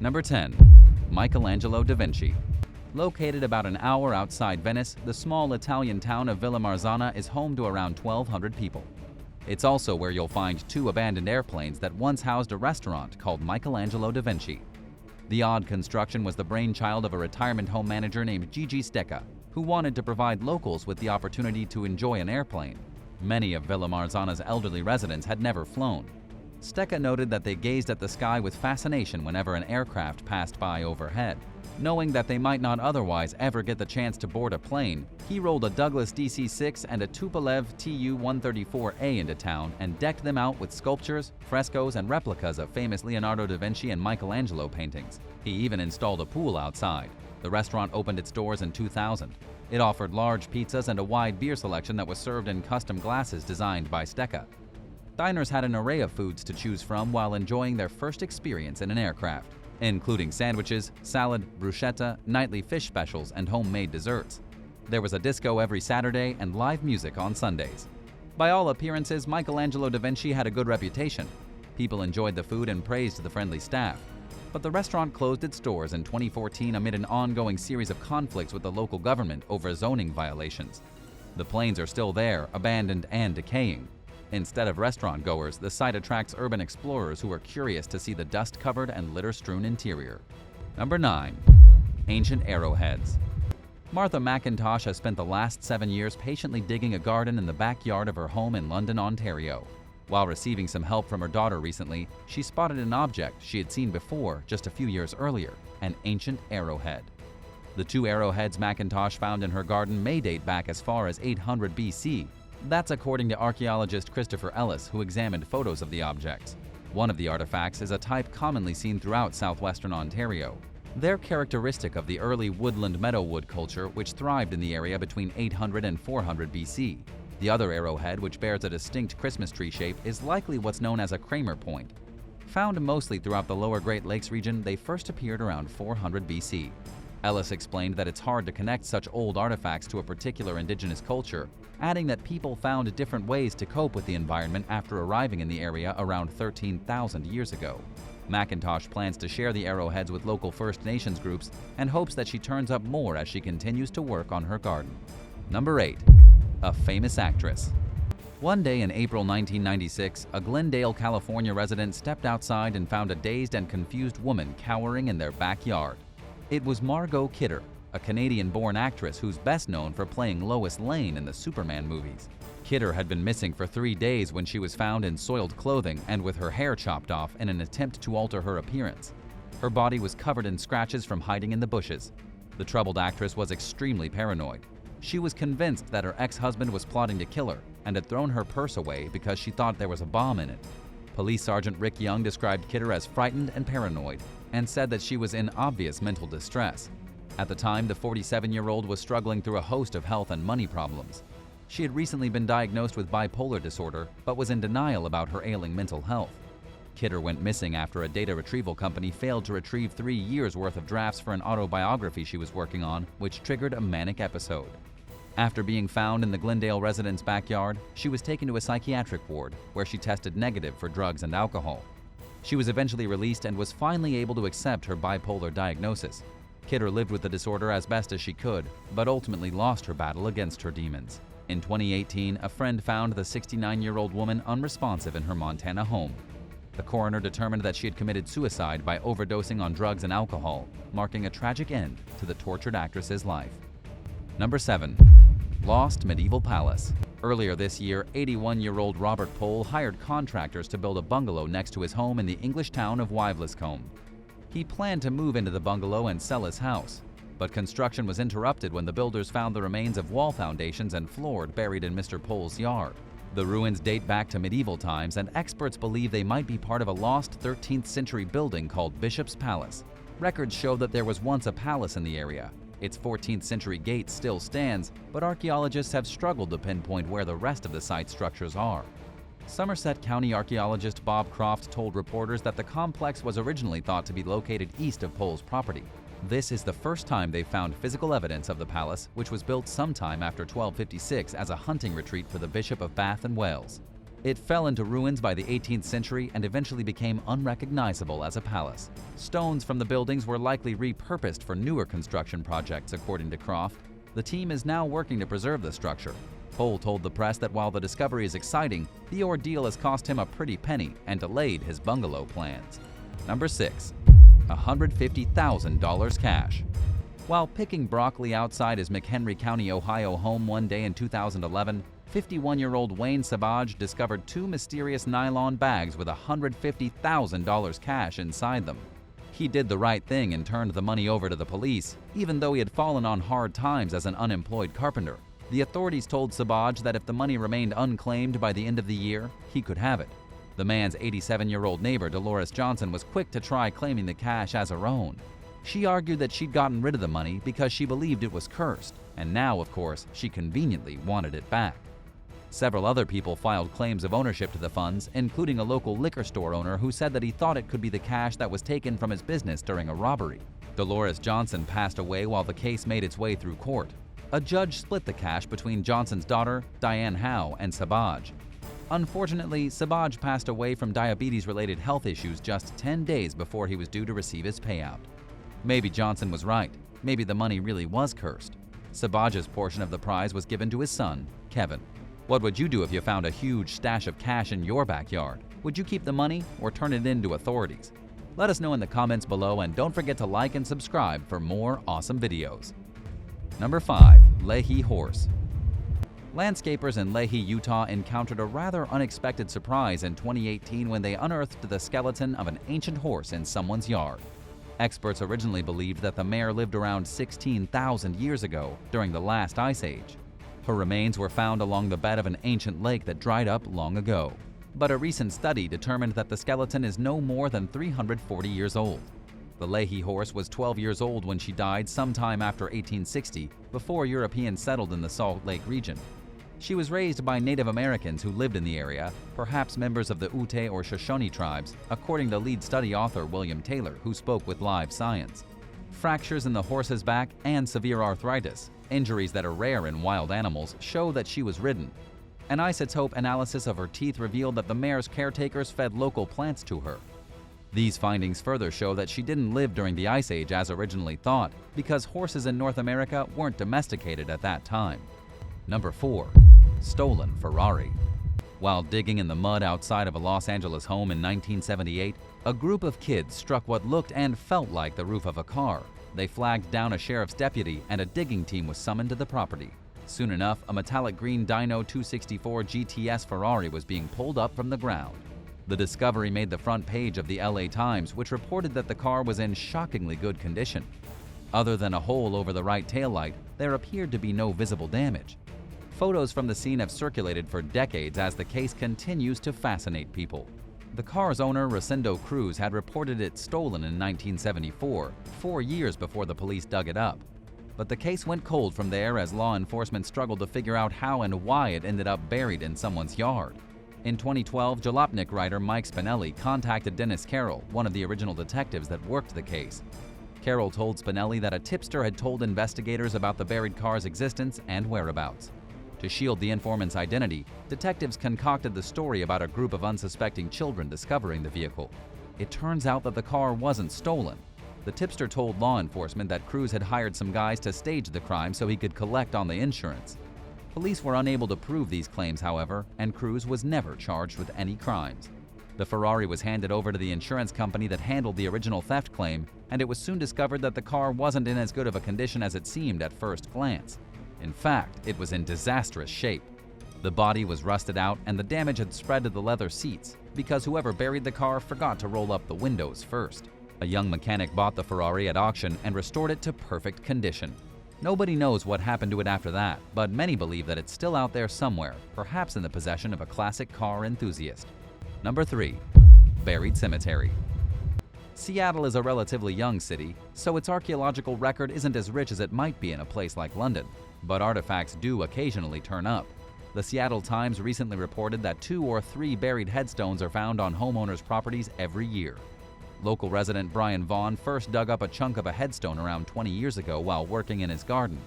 Number 10. Michelangelo da Vinci. Located about an hour outside Venice, the small Italian town of Villa Marzana is home to around 1,200 people. It's also where you'll find two abandoned airplanes that once housed a restaurant called Michelangelo da Vinci. The odd construction was the brainchild of a retirement home manager named Gigi Stecca, who wanted to provide locals with the opportunity to enjoy an airplane. Many of Villa Marzana's elderly residents had never flown. Stecca noted that they gazed at the sky with fascination whenever an aircraft passed by overhead. Knowing that they might not otherwise ever get the chance to board a plane, he rolled a Douglas DC-6 and a Tupolev Tu-134A into town and decked them out with sculptures, frescoes, and replicas of famous Leonardo da Vinci and Michelangelo paintings. He even installed a pool outside. The restaurant opened its doors in 2000. It offered large pizzas and a wide beer selection that was served in custom glasses designed by Stecca. Diners had an array of foods to choose from while enjoying their first experience in an aircraft, including sandwiches, salad, bruschetta, nightly fish specials, and homemade desserts. There was a disco every Saturday and live music on Sundays. By all appearances, Michelangelo da Vinci had a good reputation. People enjoyed the food and praised the friendly staff. But the restaurant closed its doors in 2014 amid an ongoing series of conflicts with the local government over zoning violations. The planes are still there, abandoned and decaying. Instead of restaurant goers, the site attracts urban explorers who are curious to see the dust-covered and litter-strewn interior. Number 9. Ancient arrowheads. Martha McIntosh has spent the last 7 years patiently digging a garden in the backyard of her home in London, Ontario. While receiving some help from her daughter recently, she spotted an object she had seen before just a few years earlier, an ancient arrowhead. The two arrowheads McIntosh found in her garden may date back as far as 800 BC. That's according to archaeologist Christopher Ellis, who examined photos of the objects. One of the artifacts is a type commonly seen throughout southwestern Ontario. They're characteristic of the early woodland meadowwood culture which thrived in the area between 800 and 400 BC. The other arrowhead, which bears a distinct Christmas tree shape, is likely what's known as a Kramer point. Found mostly throughout the lower Great Lakes region, they first appeared around 400 BC. Ellis explained that it's hard to connect such old artifacts to a particular indigenous culture, adding that people found different ways to cope with the environment after arriving in the area around 13,000 years ago. McIntosh plans to share the arrowheads with local First Nations groups and hopes that she turns up more as she continues to work on her garden. Number 8. A famous actress. One day in April 1996, a Glendale, California resident stepped outside and found a dazed and confused woman cowering in their backyard. It was Margot Kidder, a Canadian-born actress who's best known for playing Lois Lane in the Superman movies. Kidder had been missing for 3 days when she was found in soiled clothing and with her hair chopped off in an attempt to alter her appearance. Her body was covered in scratches from hiding in the bushes. The troubled actress was extremely paranoid. She was convinced that her ex-husband was plotting to kill her and had thrown her purse away because she thought there was a bomb in it. Police Sergeant Rick Young described Kidder as frightened and paranoid and said that she was in obvious mental distress. At the time, the 47-year-old was struggling through a host of health and money problems. She had recently been diagnosed with bipolar disorder, but was in denial about her ailing mental health. Kidder went missing after a data retrieval company failed to retrieve 3 years' worth of drafts for an autobiography she was working on, which triggered a manic episode. After being found in the Glendale resident's backyard, she was taken to a psychiatric ward, where she tested negative for drugs and alcohol. She was eventually released and was finally able to accept her bipolar diagnosis. Kidder lived with the disorder as best as she could, but ultimately lost her battle against her demons. In 2018, a friend found the 69-year-old woman unresponsive in her Montana home. The coroner determined that she had committed suicide by overdosing on drugs and alcohol, marking a tragic end to the tortured actress's life. Number 7. Lost Medieval Palace. Earlier this year, 81-year-old Robert Pohl hired contractors to build a bungalow next to his home in the English town of Wivelescombe. He planned to move into the bungalow and sell his house, but construction was interrupted when the builders found the remains of wall foundations and floor buried in Mr. Pohl's yard. The ruins date back to medieval times, and experts believe they might be part of a lost 13th century building called Bishop's Palace. Records show that there was once a palace in the area. Its 14th century gate still stands, but archaeologists have struggled to pinpoint where the rest of the site structures are. Somerset County archaeologist Bob Croft told reporters that the complex was originally thought to be located east of Pohl's property. This is the first time they've found physical evidence of the palace, which was built sometime after 1256 as a hunting retreat for the Bishop of Bath and Wells. It fell into ruins by the 18th century and eventually became unrecognizable as a palace. Stones from the buildings were likely repurposed for newer construction projects, according to Croft. The team is now working to preserve the structure. Cole told the press that while the discovery is exciting, the ordeal has cost him a pretty penny and delayed his bungalow plans. Number 6. $150,000 cash. While picking broccoli outside his McHenry County, Ohio home one day in 2011, 51-year-old Wayne Sabaj discovered two mysterious nylon bags with $150,000 cash inside them. He did the right thing and turned the money over to the police, even though he had fallen on hard times as an unemployed carpenter. The authorities told Sabaj that if the money remained unclaimed by the end of the year, he could have it. The man's 87-year-old neighbor, Dolores Johnson, was quick to try claiming the cash as her own. She argued that she'd gotten rid of the money because she believed it was cursed, and now, of course, she conveniently wanted it back. Several other people filed claims of ownership to the funds, including a local liquor store owner who said that he thought it could be the cash that was taken from his business during a robbery. Dolores Johnson passed away while the case made its way through court. A judge split the cash between Johnson's daughter, Diane Howe, and Sabaj. Unfortunately, Sabaj passed away from diabetes-related health issues just 10 days before he was due to receive his payout. Maybe Johnson was right. Maybe the money really was cursed. Sabaj's portion of the prize was given to his son, Kevin. What would you do if you found a huge stash of cash in your backyard? Would you keep the money or turn it in to authorities? Let us know in the comments below, and don't forget to like and subscribe for more awesome videos. Number 5. Leahy Horse. Landscapers in Leahy, Utah encountered a rather unexpected surprise in 2018 when they unearthed the skeleton of an ancient horse in someone's yard. Experts originally believed that the mare lived around 16,000 years ago during the last ice age. Her remains were found along the bed of an ancient lake that dried up long ago. But a recent study determined that the skeleton is no more than 340 years old. The Leahy horse was 12 years old when she died sometime after 1860, before Europeans settled in the Salt Lake region. She was raised by Native Americans who lived in the area, perhaps members of the Ute or Shoshone tribes, according to lead study author William Taylor, who spoke with Live Science. Fractures in the horse's back and severe arthritis, injuries that are rare in wild animals, show that she was ridden. An isotope analysis of her teeth revealed that the mare's caretakers fed local plants to her. These findings further show that she didn't live during the Ice Age as originally thought, because horses in North America weren't domesticated at that time. Number 4. Stolen Ferrari. While digging in the mud outside of a Los Angeles home in 1978, a group of kids struck what looked and felt like the roof of a car. They flagged down a sheriff's deputy, and a digging team was summoned to the property. Soon enough, a metallic green Dyno 264 GTS Ferrari was being pulled up from the ground. The discovery made the front page of the LA Times, which reported that the car was in shockingly good condition. Other than a hole over the right taillight, there appeared to be no visible damage. Photos from the scene have circulated for decades as the case continues to fascinate people. The car's owner, Rosendo Cruz, had reported it stolen in 1974, 4 years before the police dug it up. But the case went cold from there as law enforcement struggled to figure out how and why it ended up buried in someone's yard. In 2012, Jalopnik writer Mike Spinelli contacted Dennis Carroll, one of the original detectives that worked the case. Carroll told Spinelli that a tipster had told investigators about the buried car's existence and whereabouts. To shield the informant's identity, detectives concocted the story about a group of unsuspecting children discovering the vehicle. It turns out that the car wasn't stolen. The tipster told law enforcement that Cruz had hired some guys to stage the crime so he could collect on the insurance. Police were unable to prove these claims, however, and Cruz was never charged with any crimes. The Ferrari was handed over to the insurance company that handled the original theft claim, and it was soon discovered that the car wasn't in as good of a condition as it seemed at first glance. In fact, it was in disastrous shape. The body was rusted out and the damage had spread to the leather seats because whoever buried the car forgot to roll up the windows first. A young mechanic bought the Ferrari at auction and restored it to perfect condition. Nobody knows what happened to it after that, but many believe that it's still out there somewhere, perhaps in the possession of a classic car enthusiast. Number 3. Buried Cemetery. Seattle is a relatively young city, so its archaeological record isn't as rich as it might be in a place like London, but artifacts do occasionally turn up. The Seattle Times recently reported that 2 or 3 buried headstones are found on homeowners' properties every year. Local resident Brian Vaughn first dug up a chunk of a headstone around 20 years ago while working in his garden.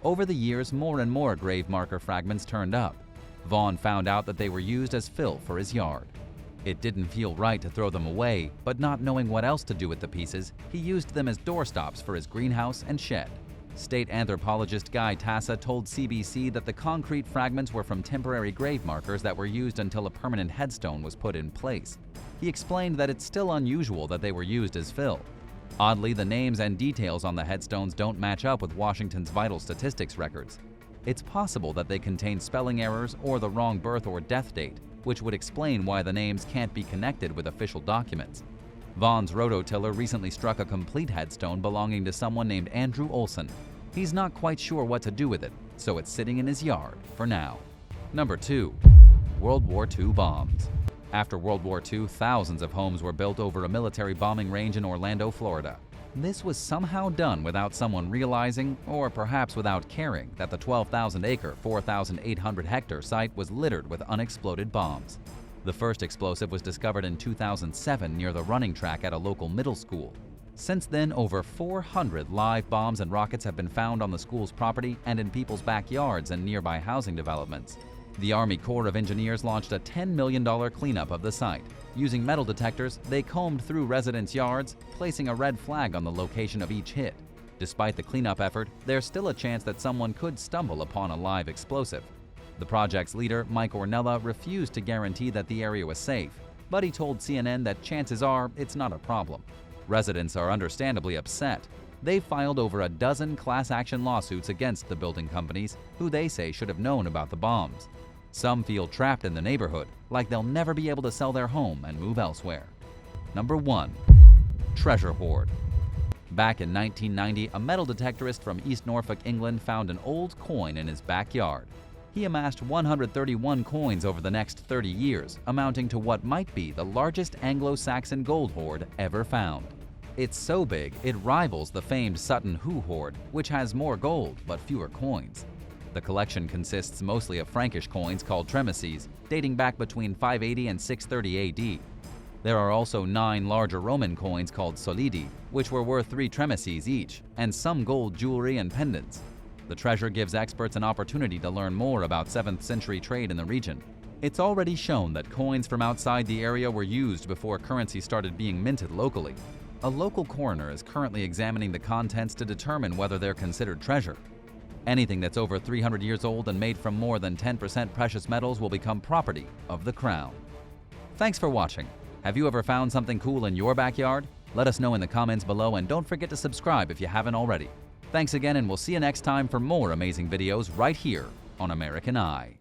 Over the years, more and more grave marker fragments turned up. Vaughn found out that they were used as fill for his yard. It didn't feel right to throw them away, but not knowing what else to do with the pieces, he used them as doorstops for his greenhouse and shed. State anthropologist Guy Tassa told CBC that the concrete fragments were from temporary grave markers that were used until a permanent headstone was put in place. He explained that it's still unusual that they were used as fill. Oddly, the names and details on the headstones don't match up with Washington's vital statistics records. It's possible that they contain spelling errors or the wrong birth or death date, which would explain why the names can't be connected with official documents. Vaughn's rototiller recently struck a complete headstone belonging to someone named Andrew Olson. He's not quite sure what to do with it, so it's sitting in his yard for now. Number 2. World War II bombs. After World War II, thousands of homes were built over a military bombing range in Orlando, Florida. This was somehow done without someone realizing, or perhaps without caring, that the 12,000-acre, 4,800-hectare site was littered with unexploded bombs. The first explosive was discovered in 2007 near the running track at a local middle school. Since then, over 400 live bombs and rockets have been found on the school's property and in people's backyards and nearby housing developments. The Army Corps of Engineers launched a $10 million cleanup of the site. Using metal detectors, they combed through residents' yards, placing a red flag on the location of each hit. Despite the cleanup effort, there's still a chance that someone could stumble upon a live explosive. The project's leader, Mike Ornella, refused to guarantee that the area was safe, but he told CNN that chances are it's not a problem. Residents are understandably upset. They filed over a dozen class action lawsuits against the building companies, who they say should have known about the bombs. Some feel trapped in the neighborhood, like they'll never be able to sell their home and move elsewhere. Number 1. Treasure Hoard. Back in 1990, a metal detectorist from East Norfolk, England found an old coin in his backyard. He amassed 131 coins over the next 30 years, amounting to what might be the largest Anglo-Saxon gold hoard ever found. It's so big, it rivals the famed Sutton Hoo hoard, which has more gold but fewer coins. The collection consists mostly of Frankish coins called tremeces, dating back between 580 and 630 AD. There are also 9 larger Roman coins called solidi, which were worth 3 tremeces each, and some gold jewelry and pendants. The treasure gives experts an opportunity to learn more about 7th century trade in the region. It's already shown that coins from outside the area were used before currency started being minted locally. A local coroner is currently examining the contents to determine whether they're considered treasure. Anything that's over 300 years old and made from more than 10% precious metals will become property of the Crown. Thanks for watching. Have you ever found something cool in your backyard? Let us know in the comments below, and don't forget to subscribe if you haven't already. Thanks again, and we'll see you next time for more amazing videos right here on American Eye.